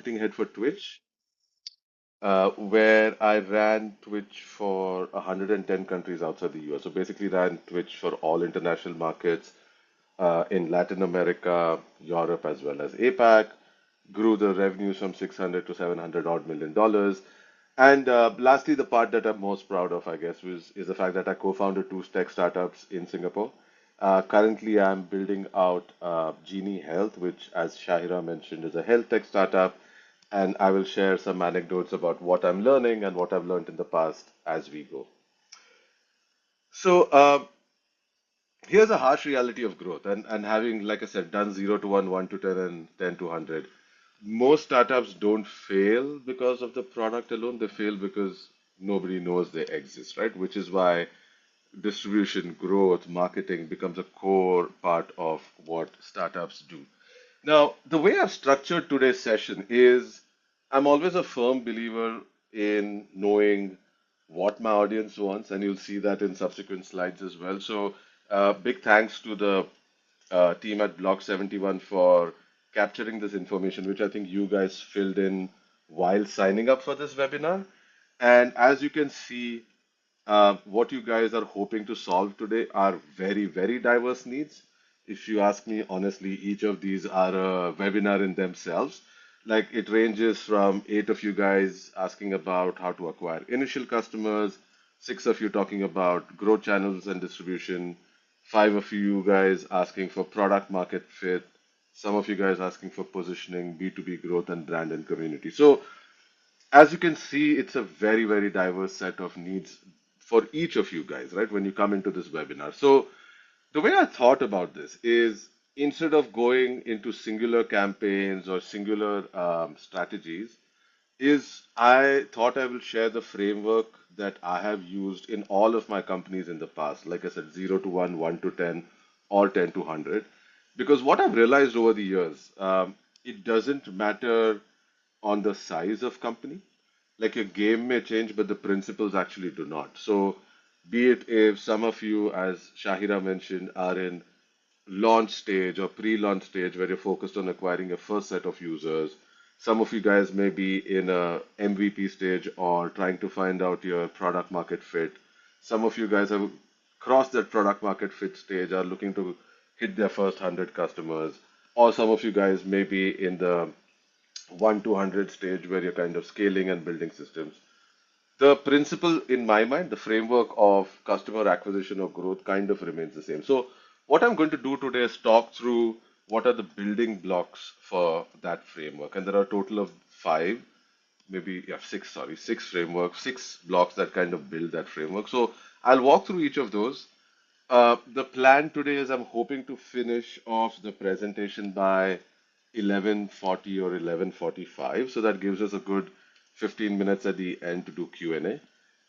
marketing head for Twitch, where I ran Twitch for 110 countries outside the US. So basically ran Twitch for all international markets in Latin America, Europe, as well as APAC. Grew the revenues from 600 to 700 odd million dollars. And lastly, the part that I'm most proud of, I guess, is the fact that I co-founded two tech startups in Singapore. Currently, I'm building out Genie Health, which, as Shahira mentioned, is a health tech startup. And I will share some anecdotes about what I'm learning and what I've learned in the past as we go. So, here's a harsh reality of growth and having, like I said, done 0 to 1, 1 to 10, and 10 to 100. Most startups don't fail because of the product alone. They fail because nobody knows they exist, right? Which is why distribution, growth, marketing becomes a core part of what startups do. Now, the way I've structured today's session is I'm always a firm believer in knowing what my audience wants, and you'll see that in subsequent slides as well. So, big thanks to the team at Block 71 for capturing this information, which I think you guys filled in while signing up for this webinar. And as you can see, what you guys are hoping to solve today are very, very diverse needs. If you ask me honestly, each of these are a webinar in themselves. Like it ranges from 8 of you guys asking about how to acquire initial customers, 6 of you talking about growth channels and distribution, 5 of you guys asking for product market fit, some of you guys asking for positioning, B2B growth, and brand and community. So as you can see, it's a very, very diverse set of needs for each of you guys, right? When you come into this webinar. So the way I thought about this is instead of going into singular campaigns or singular strategies, is I thought I will share the framework that I have used in all of my companies in the past. Like I said, 0 to 1, 1 to 10, or 10 to 100. Because what I've realized over the years, it doesn't matter on the size of company. Like your game may change, but the principles actually do not. So, be it if some of you, as Shahira mentioned, are in launch stage or pre-launch stage where you're focused on acquiring a first set of users. Some of you guys may be in a MVP stage or trying to find out your product market fit. Some of you guys have crossed that product market fit stage, are looking to hit their first 100 customers. Or some of you guys may be in the 1 to 100 stage where you're kind of scaling and building systems. The principle in my mind, the framework of customer acquisition or growth kind of remains the same. So what I'm going to do today is talk through what are the building blocks for that framework. And there are a total of five, maybe yeah, six, sorry, six frameworks, six blocks that kind of build that framework. So I'll walk through each of those. The plan today is I'm hoping to finish off the presentation by 11:40 or 11:45. So that gives us a good 15 minutes at the end to do Q&A.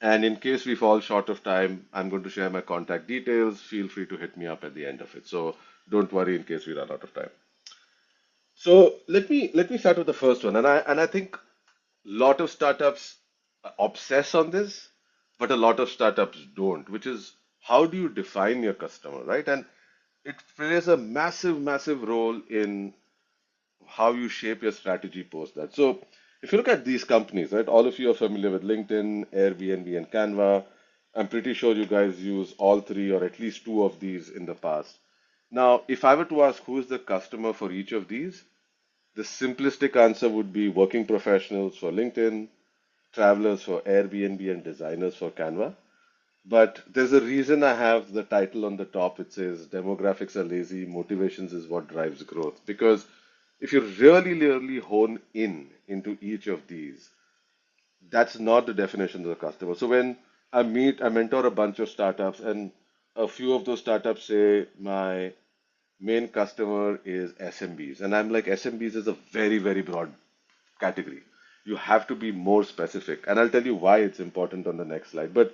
And in case we fall short of time, I'm going to share my contact details. Feel free to hit me up at the end of it. So don't worry in case we run out of time. So let me start with the first one. And I think a lot of startups obsess on this, but a lot of startups don't, which is how do you define your customer, right? And it plays a massive, massive role in how you shape your strategy post that. So if you look at these companies, right, all of you are familiar with LinkedIn, Airbnb, and Canva. I'm pretty sure you guys use all three or at least two of these in the past. Now, if I were to ask who is the customer for each of these, the simplistic answer would be working professionals for LinkedIn, travelers for Airbnb, and designers for Canva. But there's a reason I have the title on the top. It says demographics are lazy, motivations is what drives growth. Because if you really, really hone in into each of these, that's not the definition of the customer. So when I mentor a bunch of startups, and a few of those startups say my main customer is SMBs, and I'm like, SMBs is a very, very broad category. You have to be more specific, and I'll tell you why it's important on the next slide. But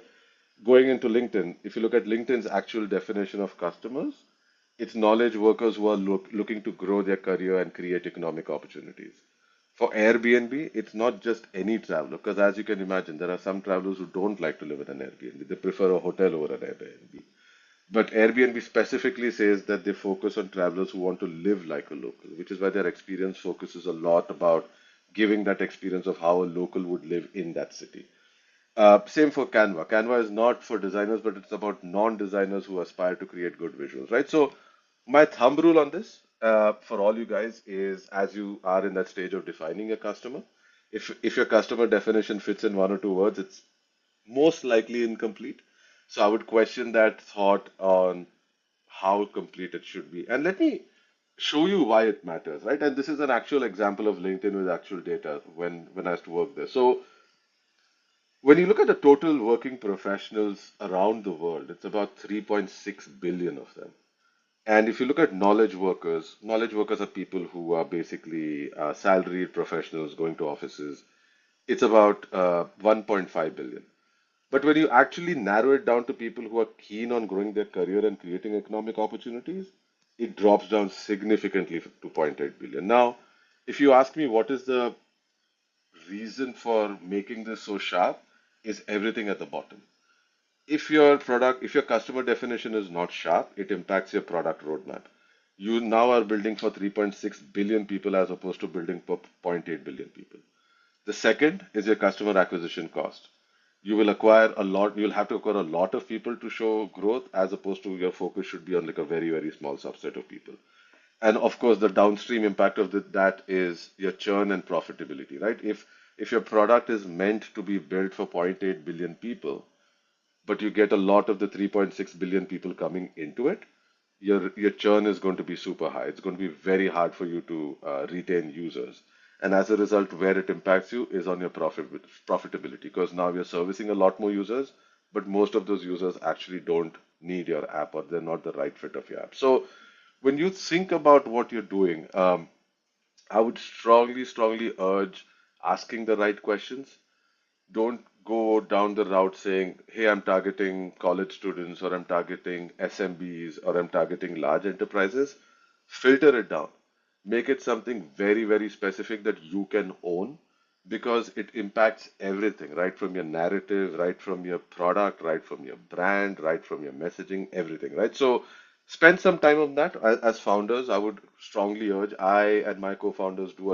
going into LinkedIn, if you look at LinkedIn's actual definition of customers, it's knowledge workers who are looking to grow their career and create economic opportunities. For Airbnb, it's not just any traveler, because as you can imagine, there are some travelers who don't like to live in an Airbnb. They prefer a hotel over an Airbnb. But Airbnb specifically says that they focus on travelers who want to live like a local, which is why their experience focuses a lot about giving that experience of how a local would live in that city. Same for Canva. Canva is not for designers, but it's about non-designers who aspire to create good visuals, right? So my thumb rule on this, for all you guys, is as you are in that stage of defining a customer, if your customer definition fits in one or two words, it's most likely incomplete. So I would question that thought on how complete it should be. And let me show you why it matters, right? And this is an actual example of LinkedIn with actual data when I used to work there. So when you look at the total working professionals around the world, it's about 3.6 billion of them. And if you look at knowledge workers are people who are basically salaried professionals going to offices. It's about 1.5 billion. But when you actually narrow it down to people who are keen on growing their career and creating economic opportunities, it drops down significantly to 2.8 billion. Now, if you ask me what is the reason for making this so sharp, is everything at the bottom. If your customer definition is not sharp, it impacts your product roadmap. You now are building for 3.6 billion people as opposed to building for zero point 0.8 billion people. The second is your customer acquisition cost. You'll have to acquire a lot of people to show growth as opposed to your focus should be on like a very, very small subset of people. And of course, the downstream impact of that is your churn and profitability, right? If your product is meant to be built for zero point 0.8 billion people, but you get a lot of the 3.6 billion people coming into it, your churn is going to be super high. It's going to be very hard for you to retain users. And as a result, where it impacts you is on your profitability, because now you're servicing a lot more users, but most of those users actually don't need your app or they're not the right fit of your app. So when you think about what you're doing, I would strongly, strongly urge asking the right questions. Don't go down the route saying, hey, I'm targeting college students or I'm targeting SMBs or I'm targeting large enterprises. Filter it down. Make it something very, very specific that you can own because it impacts everything, right from your narrative, right from your product, right from your brand, right from your messaging, everything, right? So spend some time on that. As founders, I would strongly urge, I and my co-founders did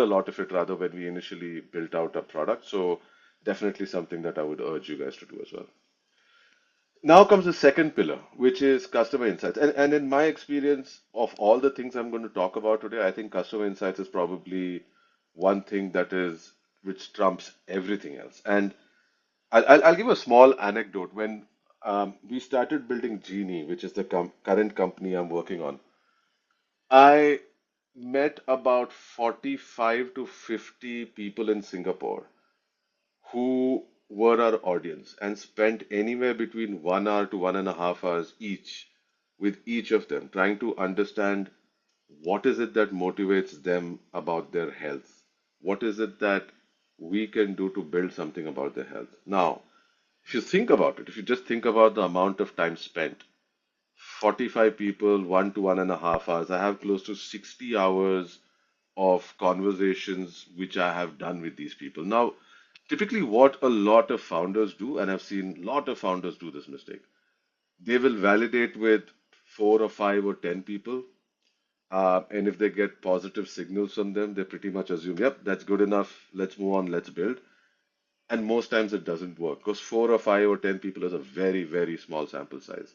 a lot of it rather when we initially built out our product. So definitely something that I would urge you guys to do as well. Now comes the second pillar, which is customer insights. And in my experience of all the things I'm going to talk about today, I think customer insights is probably one thing which trumps everything else. And I'll give a small anecdote. When we started building Genie, which is the current company I'm working on, I met about 45 to 50 people in Singapore who were our audience and spent anywhere between 1 hour to 1.5 hours each with each of them, trying to understand what is it that motivates them about their health? What is it that we can do to build something about their health? Now, if you think about it, if you just think about the amount of time spent, 45 people, 1 to 1.5 hours, I have close to 60 hours of conversations which I have done with these people. Now, typically, what a lot of founders do, and I've seen a lot of founders do this mistake, they will validate with 4 or 5 or 10 people. And if they get positive signals from them, they pretty much assume, yep, that's good enough. Let's move on, let's build. And most times it doesn't work because 4 or 5 or 10 people is a very, very small sample size.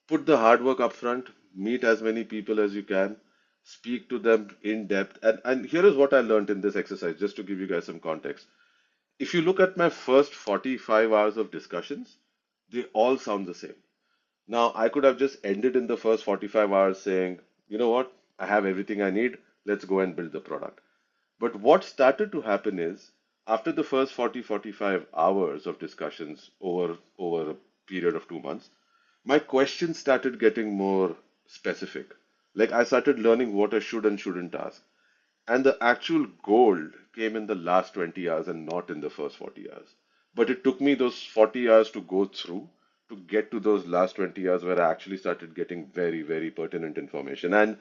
Put the hard work up front, meet as many people as you can, speak to them in depth. And here is what I learned in this exercise, just to give you guys some context. If you look at my first 45 hours of discussions, they all sound the same. Now, I could have just ended in the first 45 hours saying, you know what, I have everything I need, let's go and build the product. But what started to happen is, after the first 45 hours of discussions over a period of 2 months, my questions started getting more specific. Like I started learning what I should and shouldn't ask. And the actual gold came in the last 20 hours and not in the first 40 hours. But it took me those 40 hours to go through to get to those last 20 hours where I actually started getting very, very pertinent information. And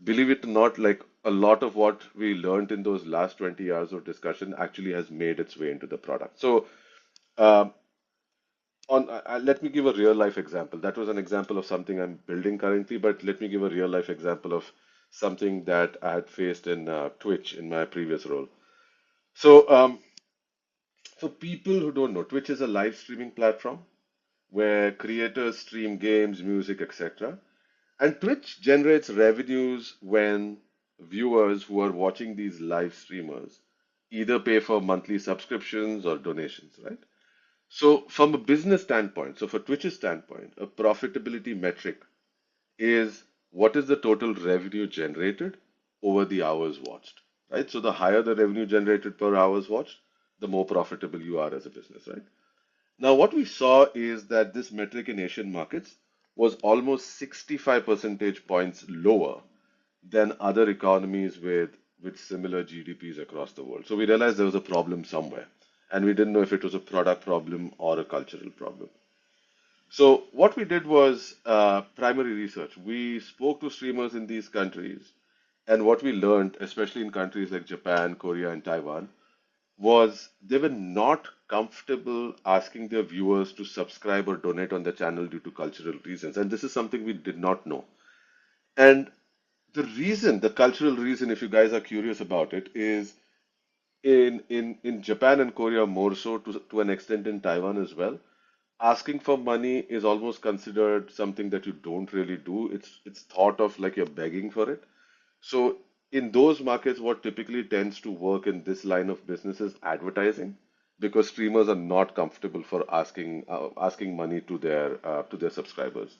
believe it or not, like a lot of what we learned in those last 20 hours of discussion actually has made its way into the product. So, um, let me give a real life example. That was an example of something I'm building currently, but let me give a real life example of something that I had faced in Twitch in my previous role. So, for people who don't know, Twitch is a live streaming platform where creators stream games, music, etc. And Twitch generates revenues when viewers who are watching these live streamers either pay for monthly subscriptions or donations, right? So, from a business standpoint, so for Twitch's standpoint, a profitability metric is what is the total revenue generated over the hours watched, right? So, the higher the revenue generated per hours watched, the more profitable you are as a business, right? Now, what we saw is that this metric in Asian markets was almost 65 percentage points lower than other economies with similar GDPs across the world. So we realized there was a problem somewhere, and we didn't know if it was a product problem or a cultural problem. So what we did was primary research. We spoke to streamers in these countries, and what we learned, especially in countries like Japan, Korea, and Taiwan, was they were not comfortable asking their viewers to subscribe or donate on their channel due to cultural reasons. And this is something we did not know. And the reason, the cultural reason, if you guys are curious about it, is in Japan and Korea more so to an extent in Taiwan as well. Asking for money is almost considered something that you don't really do. It's thought of like you're begging for it. So in those markets, what typically tends to work in this line of business is advertising, because streamers are not comfortable for asking money to their subscribers.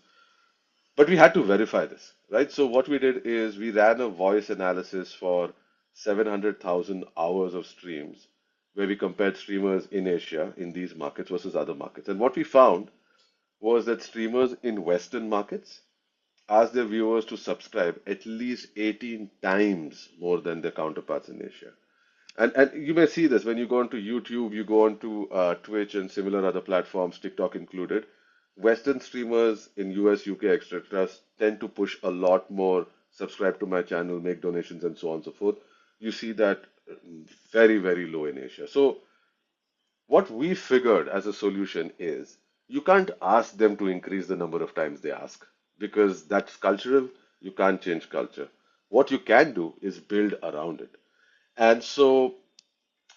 But we had to verify this, right? So what we did is we ran a voice analysis for 700,000 hours of streams where we compared streamers in Asia in these markets versus other markets. And what we found was that streamers in Western markets ask their viewers to subscribe at least 18 times more than their counterparts in Asia. And you may see this when you go onto YouTube, you go onto Twitch and similar other platforms, TikTok included. Western streamers in US, UK, etc., tend to push a lot more subscribe to my channel, make donations, and so on and so forth. You see that very, very low in Asia. So what we figured as a solution is you can't ask them to increase the number of times they ask because that's cultural. You can't change culture. What you can do is build around it. And so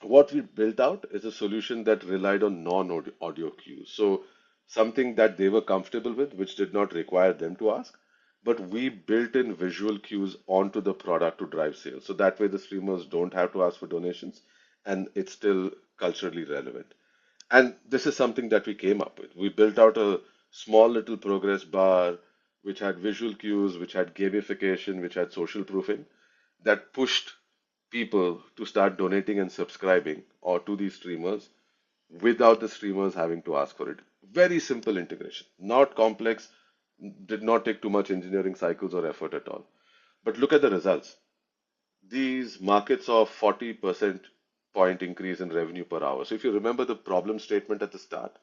what we built out is a solution that relied on non-audio cues. So something that they were comfortable with, which did not require them to ask, but we built in visual cues onto the product to drive sales. So that way the streamers don't have to ask for donations and it's still culturally relevant. And this is something that we came up with. We built out a small little progress bar which had visual cues, which had gamification, which had social proofing that pushed people to start donating and subscribing or to these streamers without the streamers having to ask for it. Very simple integration, not complex, did not take too much engineering cycles or effort at all. But look at the results. These markets saw 40% point increase in revenue per hour. So if you remember the problem statement at the start,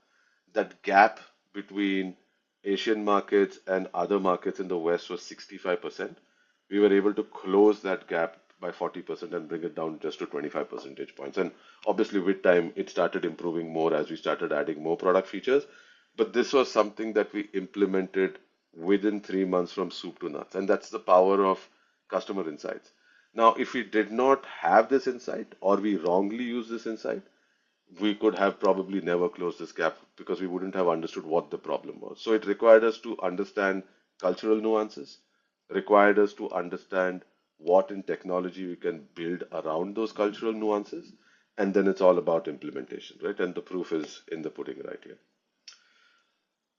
that gap between Asian markets and other markets in the West was 65%. We were able to close that gap by 40% and bring it down just to 25 percentage points. And obviously, with time, it started improving more as we started adding more product features. But this was something that we implemented within 3 months from soup to nuts. And that's the power of customer insights. Now, if we did not have this insight or we wrongly use this insight, we could have probably never closed this gap because we wouldn't have understood what the problem was. So it required us to understand cultural nuances, required us to understand what in technology we can build around those cultural nuances, and then it's all about implementation, right? And the proof is in the pudding right here.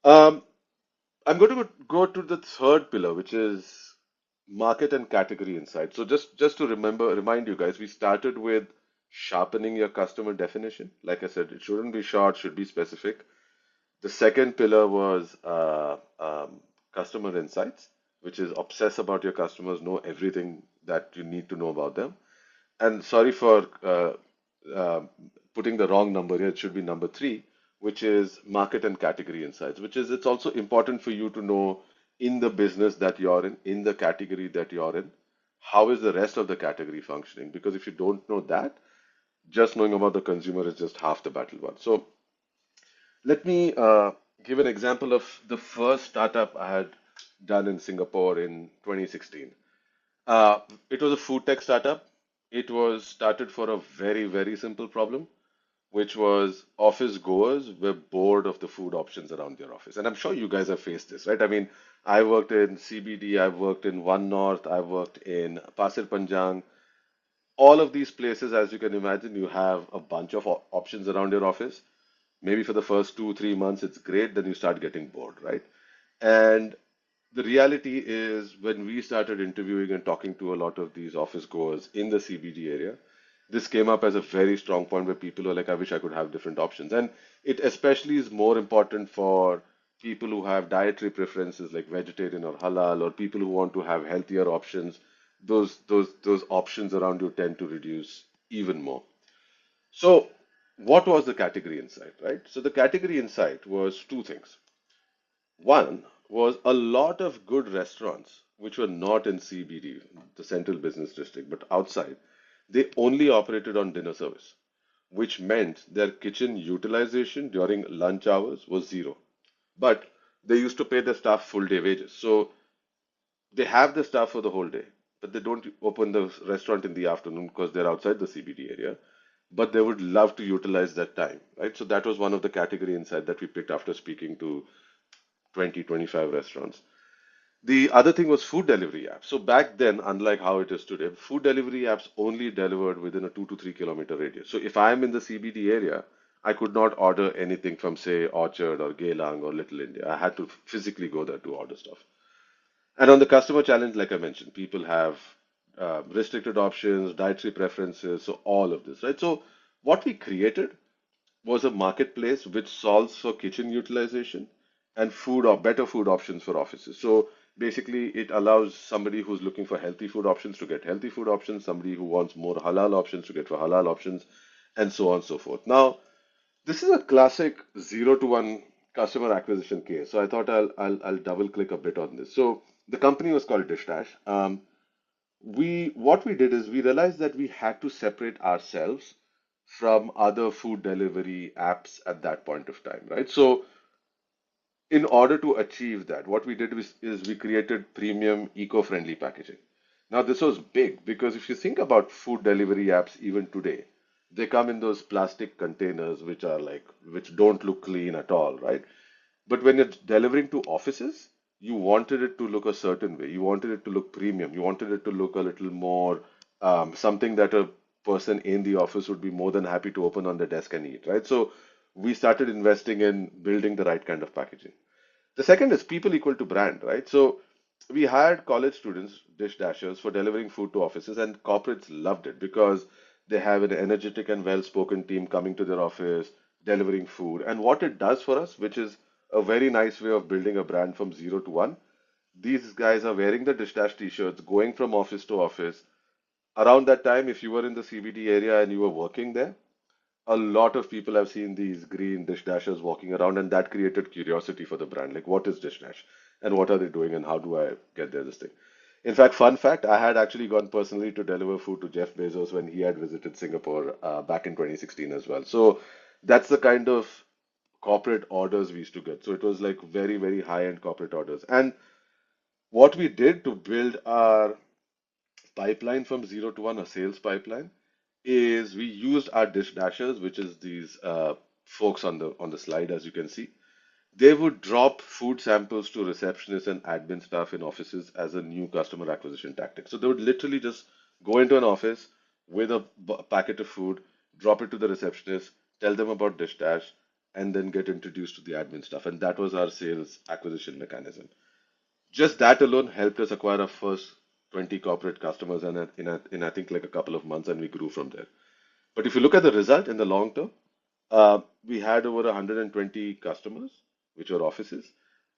Um, I'm going to go to the third pillar, which is market and category insight. So just to remind you guys, we started with sharpening your customer definition. Like I said, it shouldn't be short, should be specific. The second pillar was customer insights, which is obsess about your customers, know everything that you need to know about them. And sorry for uh, putting the wrong number here, it should be number three, which is market and category insights, which is it's also important for you to know in the business that you're in the category that you're in, how is the rest of the category functioning? Because if you don't know that, just knowing about the consumer is just half the battle won. So let me give an example of the first startup I had done in Singapore in 2016. Uh, it was a food tech startup. It was started for a very, very simple problem, which was office goers were bored of the food options around their office. And I'm sure you guys have faced this, right? I mean, I worked in CBD, I've worked in One North, I've worked in Pasir Panjang. All of these places, as you can imagine, you have a bunch of options around your office. Maybe for the first 2, 3 months, it's great, then you start getting bored, right? And the reality is, when we started interviewing and talking to a lot of these office goers in the CBD area, this came up as a very strong point where people are like, I wish I could have different options. And it especially is more important for people who have dietary preferences like vegetarian or halal, or people who want to have healthier options. Those options around you tend to reduce even more. So what was the category insight, right? So the category insight was two things. One was a lot of good restaurants which were not in CBD, the central business district, but outside. They only operated on dinner service, which meant their kitchen utilization during lunch hours was zero. But they used to pay the staff full day wages. So they have the staff for the whole day, but they don't open the restaurant in the afternoon because they're outside the CBD area. But they would love to utilize that time, right? So that was one of the category insight that we picked after speaking to 20, 25 restaurants. The other thing was food delivery apps. So back then, unlike how it is today, food delivery apps only delivered within a 2 to 3 kilometer radius. So if I'm in the CBD area, I could not order anything from, say, Orchard or Geylang or Little India. I had to physically go there to order stuff. And on the customer challenge, like I mentioned, people have restricted options, dietary preferences, so all of this, right? So what we created was a marketplace which solves for kitchen utilization and food or better food options for offices. So basically, it allows somebody who's looking for healthy food options to get healthy food options, somebody who wants more halal options to get for halal options, and so on and so forth. Now, this is a classic 0 to 1 customer acquisition case. So I thought I'll double click a bit on this. So the company was called DishDash. We what we did is we realized that we had to separate ourselves from other food delivery apps at that point of time, right? So in order to achieve that, what we did is we created premium eco-friendly packaging. Now, this was big because if you think about food delivery apps even today, they come in those plastic containers which are like, which don't look clean at all, right? But when you're delivering to offices, you wanted it to look a certain way. You wanted it to look premium. You wanted it to look a little more something that a person in the office would be more than happy to open on the desk and eat, right? So we started investing in building the right kind of packaging. The second is people equal to brand, right? So we hired college students, dish dashers, for delivering food to offices, and corporates loved it because they have an energetic and well-spoken team coming to their office, delivering food. And what it does for us, which is a very nice way of building a brand from 0 to 1, these guys are wearing the dish dash t-shirts, going from office to office. Around that time, if you were in the CBD area and you were working there, a lot of people have seen these green dish dashers walking around, and that created curiosity for the brand. Like, what is dish dash, and what are they doing, and how do I get there? This thing. In fact, fun fact: I had actually gone personally to deliver food to Jeff Bezos when he had visited Singapore back in 2016 as well. So that's the kind of corporate orders we used to get. So it was like very, very high-end corporate orders. And what we did to build our pipeline from 0 to 1, a sales pipeline, is we used our dish dashers, which is these folks on the slide, as you can see. They would drop food samples to receptionists and admin staff in offices as a new customer acquisition tactic. So they would literally just go into an office with a packet of food, drop it to the receptionist, tell them about dish dash, and then get introduced to the admin staff. And that was our sales acquisition mechanism. Just that alone helped us acquire our first 20 corporate customers in I think like a couple of months, and we grew from there. But if you look at the result in the long term, we had over 120 customers, which were offices,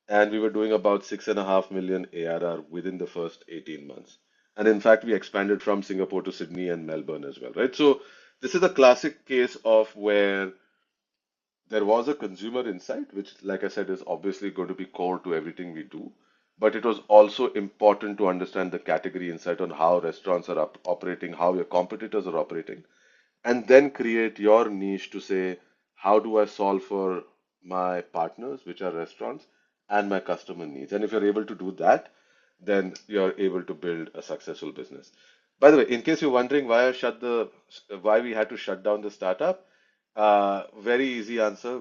and we were doing about 6.5 million ARR within the first 18 months. And in fact, we expanded from Singapore to Sydney and Melbourne as well, right? So this is a classic case of where there was a consumer insight, which, like I said, is obviously going to be core to everything we do. But it was also important to understand the category insight on how restaurants are operating, how your competitors are operating, and then create your niche to say, how do I solve for my partners, which are restaurants, and my customer needs? And if you're able to do that, then you're able to build a successful business. By the way, in case you're wondering why we had to shut down the startup, very easy answer.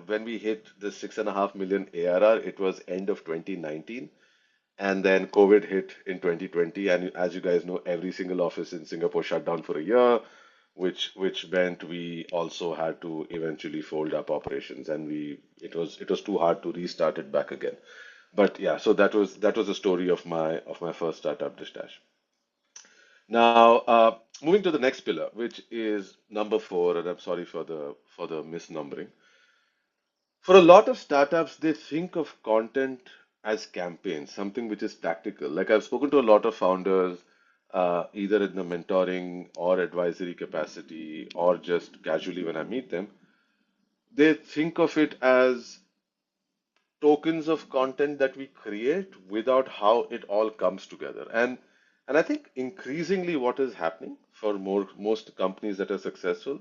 When we hit the 6.5 million ARR, it was end of 2019, and then COVID hit in 2020. And as you guys know, every single office in Singapore shut down for a year, which meant we also had to eventually fold up operations, and it was too hard to restart it back again. But yeah, so that was the story of my first startup, Dishdash. Now, moving to the next pillar, which is number four, and I'm sorry for the misnumbering. For a lot of startups, they think of content as campaigns, something which is tactical. Like I've spoken to a lot of founders, either in the mentoring or advisory capacity, or just casually when I meet them, they think of it as tokens of content that we create without how it all comes together. And I think increasingly what is happening for most companies that are successful,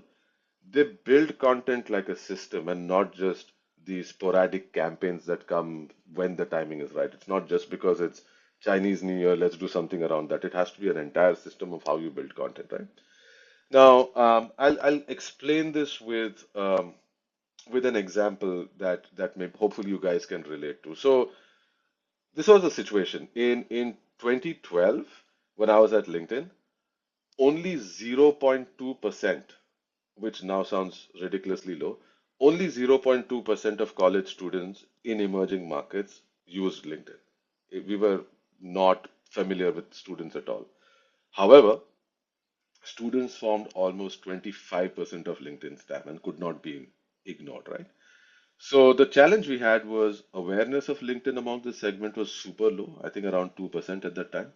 they build content like a system and not just these sporadic campaigns that come when the timing is right. It's not just because it's Chinese New Year, let's do something around that. It has to be an entire system of how you build content, right? Now, I'll explain this with an example that may hopefully you guys can relate to. So this was the situation in 2012 when I was at LinkedIn. Only 0.2%, which now sounds ridiculously low, only 0.2% of college students in emerging markets used LinkedIn. We were not familiar with students at all. However, students formed almost 25% of LinkedIn's TAM and could not be ignored, right? So the challenge we had was awareness of LinkedIn among this segment was super low, I think around 2% at that time.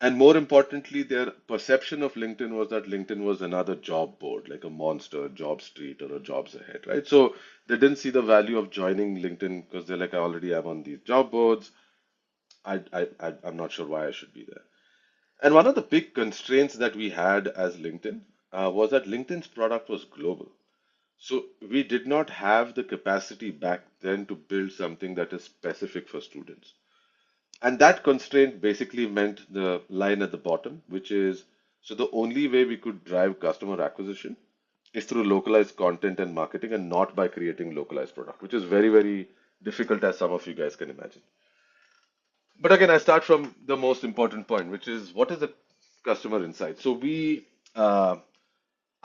And more importantly, their perception of LinkedIn was that LinkedIn was another job board, like a monster, Job Street, or a Jobs Ahead, right? So they didn't see the value of joining LinkedIn because they're like, I already am on these job boards. I'm not sure why I should be there. And one of the big constraints that we had as LinkedIn was that LinkedIn's product was global. So we did not have the capacity back then to build something that is specific for students. And that constraint basically meant the line at the bottom, which is so the only way we could drive customer acquisition is through localized content and marketing and not by creating localized product, which is very, very difficult as some of you guys can imagine. But again, I start from the most important point, which is what is the customer insight?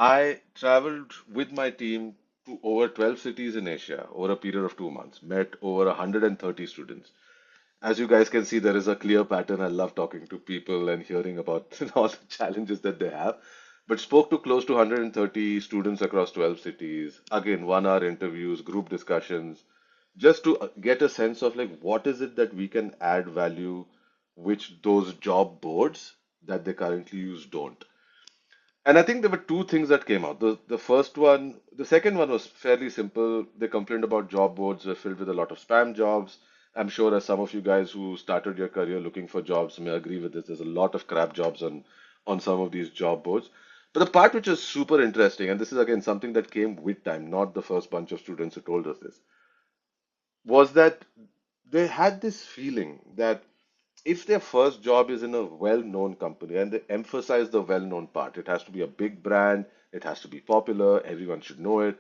I traveled with my team to over 12 cities in Asia over a period of 2 months, met over 130 students. As you guys can see, there is a clear pattern. I love talking to people and hearing about all the challenges that they have. But spoke to close to 130 students across 12 cities. Again, 1 hour interviews, group discussions, just to get a sense of like what is it that we can add value, which those job boards that they currently use don't. And I think there were two things that came out. The first one, the second one was fairly simple. They complained about job boards were filled with a lot of spam jobs. I'm sure as some of you guys who started your career looking for jobs may agree with this. There's a lot of crap jobs on some of these job boards. But the part which is super interesting, and this is again something that came with time, not the first bunch of students who told us this, was that they had this feeling that if their first job is in a well-known company, and they emphasize the well-known part, it has to be a big brand, it has to be popular, everyone should know it.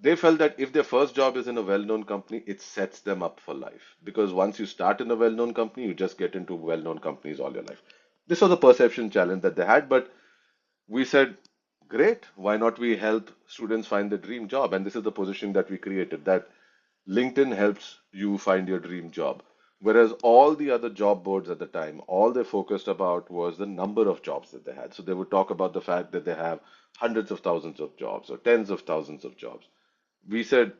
They felt that if their first job is in a well-known company, it sets them up for life. Because once you start in a well-known company, you just get into well-known companies all your life. This was a perception challenge that they had, but we said, great, why not we help students find the dream job? And this is the position that we created, that LinkedIn helps you find your dream job. Whereas all the other job boards at the time, all they focused about was the number of jobs that they had. So they would talk about the fact that they have hundreds of thousands of jobs or tens of thousands of jobs. We said,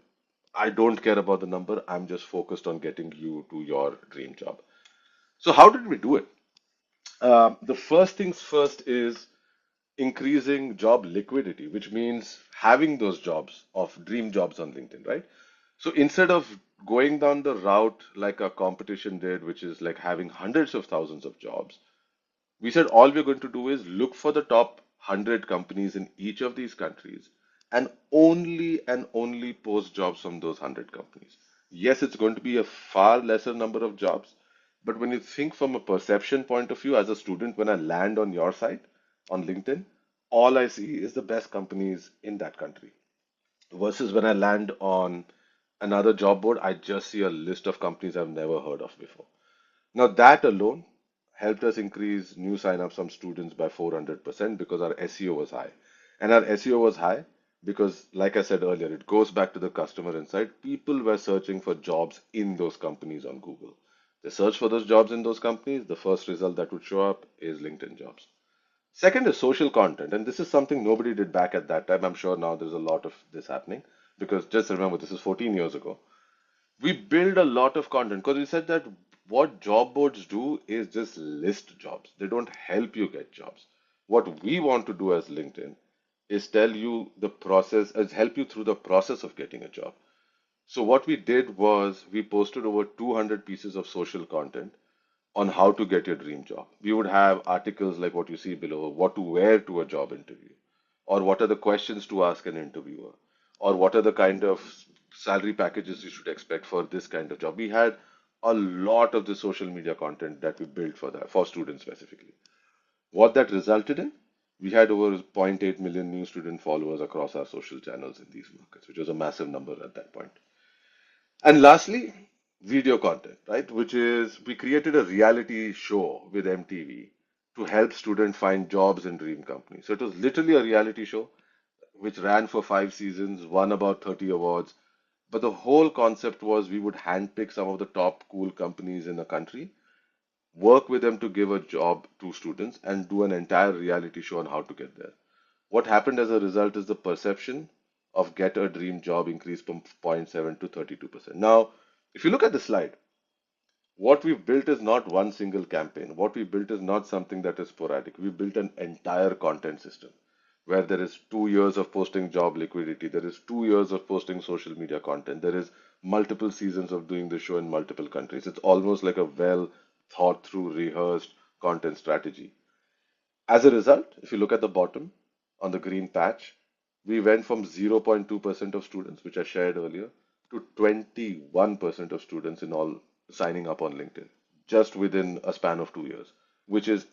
I don't care about the number. I'm just focused on getting you to your dream job. So how did we do it? The first things first is increasing job liquidity, which means having those jobs of dream jobs on LinkedIn, right? So instead of going down the route like our competition did, which is like having hundreds of thousands of jobs, we said all we're going to do is look for the top 100 companies in each of these countries and only post jobs from those 100 companies. Yes, it's going to be a far lesser number of jobs, But when you think from a perception point of view, as a student, when I land on your site on LinkedIn, all I see is the best companies in that country. Versus when I land on another job board, I just see a list of companies I've never heard of before. Now, that alone helped us increase new signups from students by 400% because our SEO was high. And our SEO was high because, like I said earlier, it goes back to the customer insight. People were searching for jobs in those companies on Google. They search for those jobs in those companies. The first result that would show up is LinkedIn jobs. Second is social content. And this is something nobody did back at that time. I'm sure now there's a lot of this happening because just remember, this is 14 years ago. We build a lot of content because we said that what job boards do is just list jobs. They don't help you get jobs. What we want to do as LinkedIn is tell you the process, is help you through the process of getting a job. So what we did was we posted over 200 pieces of social content on how to get your dream job. We would have articles like what you see below, what to wear to a job interview, or what are the questions to ask an interviewer, or what are the kind of salary packages you should expect for this kind of job. We had a lot of the social media content that we built for that, for students specifically. What that resulted in? We had over zero point 0.8 million new student followers across our social channels in these markets, which was a massive number at that point. And lastly, video content, right? Which is we created a reality show with MTV to help students find jobs in dream companies. So it was literally a reality show which ran for 5 seasons, won about 30 awards. But the whole concept was we would handpick some of the top cool companies in the country, work with them to give a job to students, and do an entire reality show on how to get there. What happened as a result is the perception of get a dream job increased from zero point 0.7 to 32%. Now, if you look at the slide, what we've built is not one single campaign. What we built is not something that is sporadic. We built an entire content system where there is 2 years of posting job liquidity, there is 2 years of posting social media content, there is multiple seasons of doing the show in multiple countries. It's almost like a well thought through, rehearsed content strategy. As a result, if you look at the bottom on the green patch, we went from 0.2% of students, which I shared earlier, to 21% of students in all signing up on LinkedIn, just within a span of 2 years, which is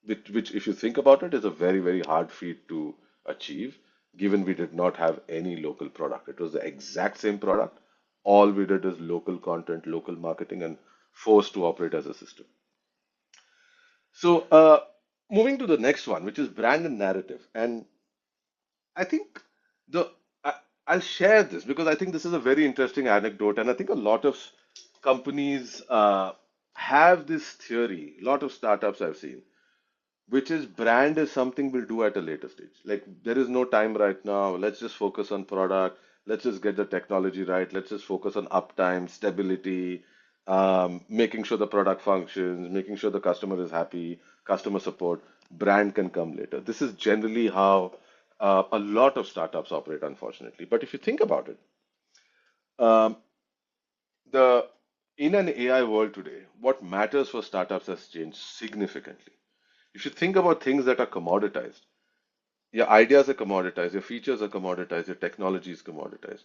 which if you think about it, is a very, very hard feat to achieve, given we did not have any local product. It was the exact same product. All we did is local content, local marketing, and forced to operate as a system. So, moving to the next one, which is brand and narrative. And I think the I, I'll share this because I think this is a very interesting anecdote, and I think a lot of companies have this theory. A lot of startups I've seen, which is brand is something we'll do at a later stage. Like there is no time right now. Let's just focus on product. Let's just get the technology right. Let's just focus on uptime, stability, making sure the product functions, making sure the customer is happy, customer support. Brand can come later. This is generally how a lot of startups operate, unfortunately. But if you think about it, um, the in an AI world today, what matters for startups has changed significantly. If you think about things that are commoditized, your ideas are commoditized, your features are commoditized, your technology is commoditized.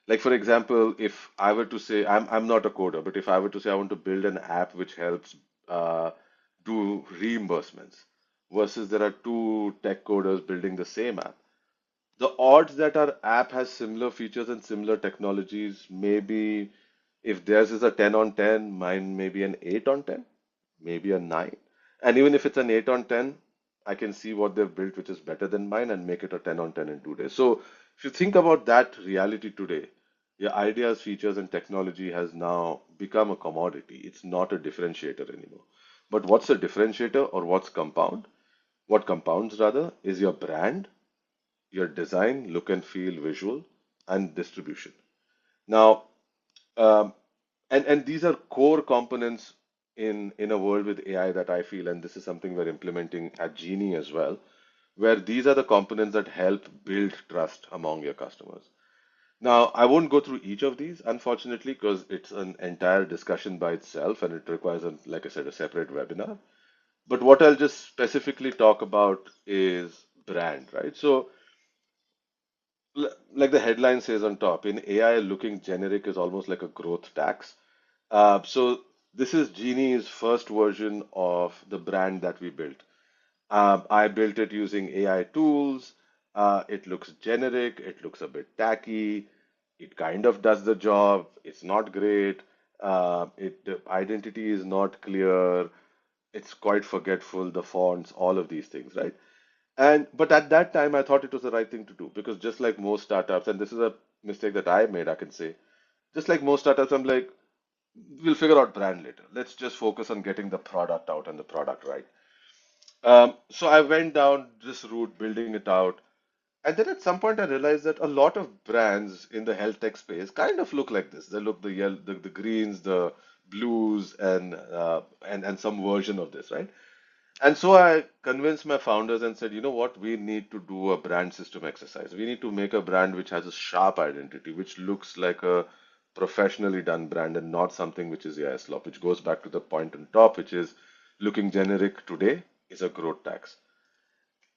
Like for example, if I were to say I'm not a coder, but if I were to say I want to build an app which helps uh, do reimbursements, versus there are two tech coders building the same app, the odds that our app has similar features and similar technologies, maybe if theirs is a 10 on 10, mine may be an 8 on 10, maybe a 9. And even if it's an 8 on 10, I can see what they've built, which is better than mine, and make it a 10 on 10 in 2 days. So if you think about that reality today, your ideas, features, and technology has now become a commodity. It's not a differentiator anymore. But what's a differentiator or what's compound? What compounds rather is your brand, your design, look and feel, visual, and distribution. Now, um, and these are core components in a world with AI that I feel, and this is something we're implementing at Genie as well, where these are the components that help build trust among your customers. Now, I won't go through each of these, unfortunately, because it's an entire discussion by itself, and it requires, like I said, a separate webinar. But what I'll just specifically talk about is brand, right? So like the headline says on top, in AI, looking generic is almost like a growth tax. So This is Genie's first version of the brand that we built. I built it using AI tools. It looks generic, it looks a bit tacky, it kind of does the job, it's not great, the identity is not clear, it's quite forgetful, the fonts, all of these things, right? And but at that time, I thought it was the right thing to do because just like most startups, and this is a mistake that I made, I can say, just like most startups, I'm like, we'll figure out brand later. Let's just focus on getting the product out and the product right. So I went down this route, building it out. And then at some point, I realized that a lot of brands in the health tech space kind of look like this. They look the yellow, the greens, the blues, and some version of this, right? And so I convinced my founders and said, you know what, we need to do a brand system exercise. We need to make a brand which has a sharp identity, which looks like a professionally done brand and not something which is AI slop, which goes back to the point on top, which is looking generic today is a growth tax.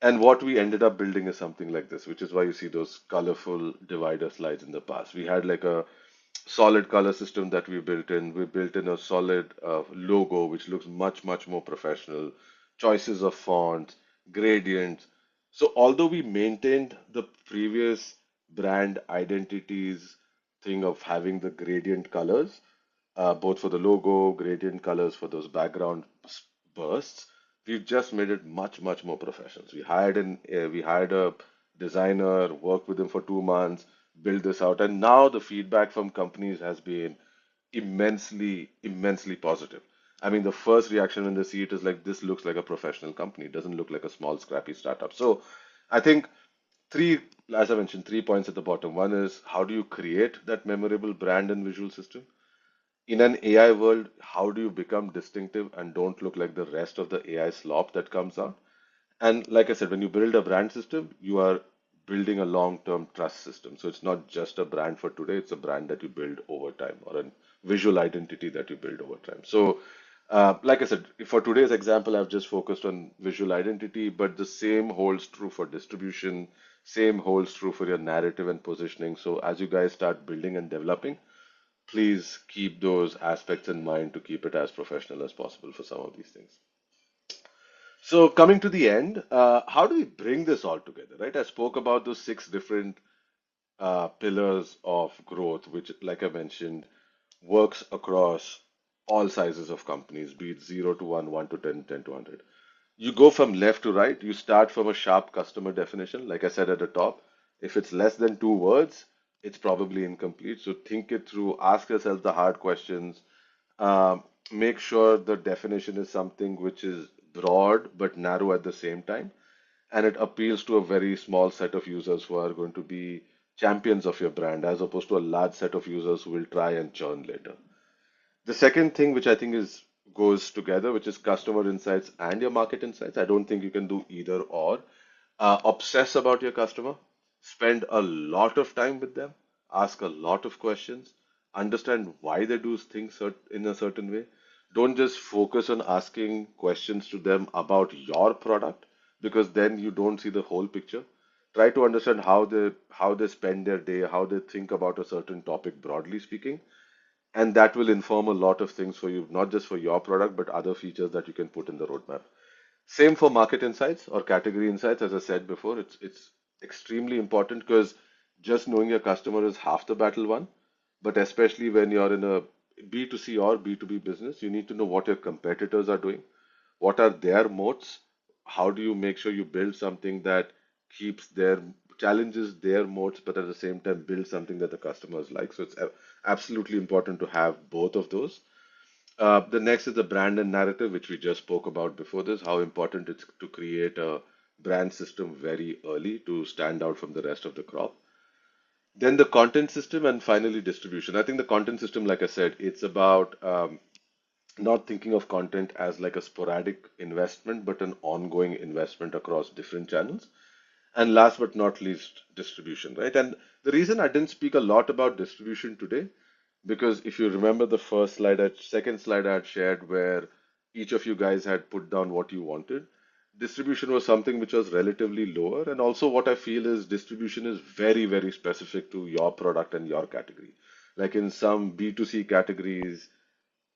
And what we ended up building is something like this, which is why you see those colorful divider slides in the past. We had like a solid color system that we built in. We built in a solid logo, which looks much, much more professional. Choices of fonts, gradients. So although we maintained the previous brand identities thing of having the gradient colors, both for the logo, gradient colors for those background bursts. We've just made it much, much more professional. So we hired a designer, worked with him for 2 months, built this out, and now the feedback from companies has been immensely, immensely positive. I mean, the first reaction when they see it is like, this looks like a professional company. It doesn't look like a small, scrappy startup. So I think three, as I mentioned, 3 points at the bottom. One is how do you create that memorable brand and visual system? In an AI world, how do you become distinctive and don't look like the rest of the AI slop that comes out? And like I said, when you build a brand system, you are building a long-term trust system. So it's not just a brand for today, it's a brand that you build over time or a visual identity that you build over time. So, like I said, for today's example, I've just focused on visual identity, but the same holds true for distribution, same holds true for your narrative and positioning. So as you guys start building and developing, please keep those aspects in mind to keep it as professional as possible for some of these things. So coming to the end, how do we bring this all together, right? I spoke about those six different pillars of growth, which, like I mentioned, works across all sizes of companies, be it 0 to 1, 1 to 10, 10 to 100. You go from left to right, you start from a sharp customer definition. Like I said at the top, if it's less than 2 words, it's probably incomplete. So think it through, ask yourself the hard questions. Make sure the definition is something which is broad but narrow at the same time, and it appeals to a very small set of users who are going to be champions of your brand, as opposed to a large set of users who will try and churn later. The second thing, which I think is goes together, which is customer insights and your market insights. I don't think you can do either or. Obsess about your customer, spend a lot of time with them, ask a lot of questions, understand why they do things in a certain way. Don't just focus on asking questions to them about your product because then you don't see the whole picture. Try to understand how they spend their day, how they think about a certain topic broadly speaking, and that will inform a lot of things for you, not just for your product, but other features that you can put in the roadmap. Same for market insights or category insights. As I said before, it's extremely important because just knowing your customer is half the battle won. But especially when you're in a B2C or B2B business, you need to know what your competitors are doing, what are their moats, how do you make sure you build something that keeps their challenges their moats, but at the same time build something that the customers like. So it's absolutely important to have both of those. The next is the brand and narrative, which we just spoke about before this, how important it's to create a brand system very early to stand out from the rest of the crop. Then the content system, and finally distribution. I think the content system, like I said, it's about not thinking of content as like a sporadic investment, but an ongoing investment across different channels. And last but not least, distribution, right? And the reason I didn't speak a lot about distribution today, because if you remember the second slide I had shared where each of you guys had put down what you wanted, distribution was something which was relatively lower. And also what I feel is distribution is very, very specific to your product and your category. Like in some B2C categories,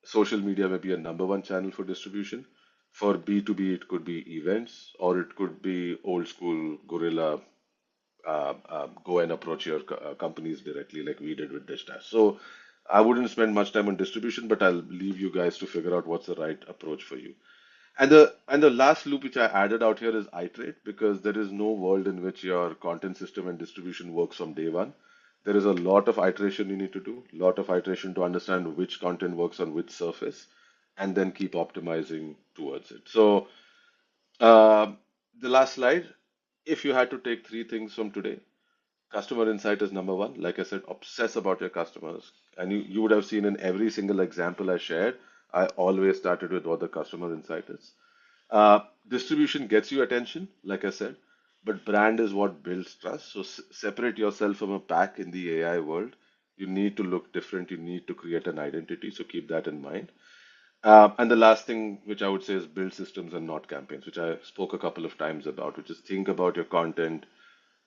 social media may be a number one channel for distribution. For B2B, it could be events, or it could be old school guerrilla, go and approach your companies directly, like we did with Dishdash. So I wouldn't spend much time on distribution, but I'll leave you guys to figure out what's the right approach for you. And the last loop which I added out here is iterate, because there is no world in which your content system and distribution works from day one. There is a lot of iteration you need to do, lot of iteration to understand which content works on which surface, and then keep optimizing towards it. So uh, the last slide, if you had to take three things from today, customer insight is number one. Like I said, obsess about your customers. And you would have seen in every single example I shared, I always started with what the customer insight is. Distribution gets you attention, like I said, but brand is what builds trust. So separate yourself from a pack in the AI world. You need to look different. You need to create an identity. So keep that in mind. And the last thing, which I would say, is build systems and not campaigns, which I spoke a couple of times about, which is think about your content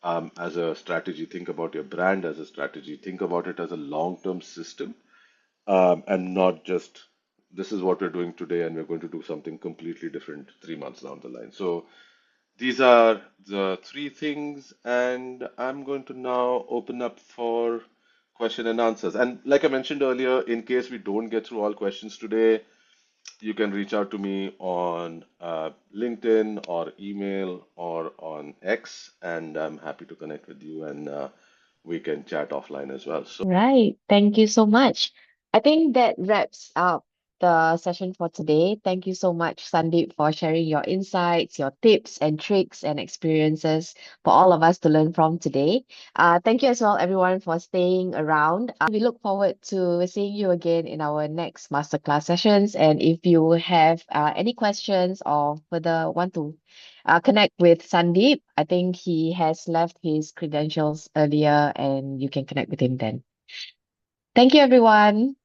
as a strategy, think about your brand as a strategy, think about it as a long-term system, and not just this is what we're doing today and we're going to do something completely different 3 months down the line. So these are the three things, and I'm going to now open up for question and answers. And like I mentioned earlier, in case we don't get through all questions today, you can reach out to me on LinkedIn or email or on X, and I'm happy to connect with you, and we can chat offline as well. So, Right. Thank you so much. I think that wraps up the session for today. Thank you so much, Sandeep, for sharing your insights, your tips and tricks and experiences for all of us to learn from today. Thank you as well, everyone, for staying around. We look forward to seeing you again in our next masterclass sessions. And if you have any questions or further want to connect with Sandeep, I think he has left his credentials earlier and you can connect with him then. Thank you, everyone.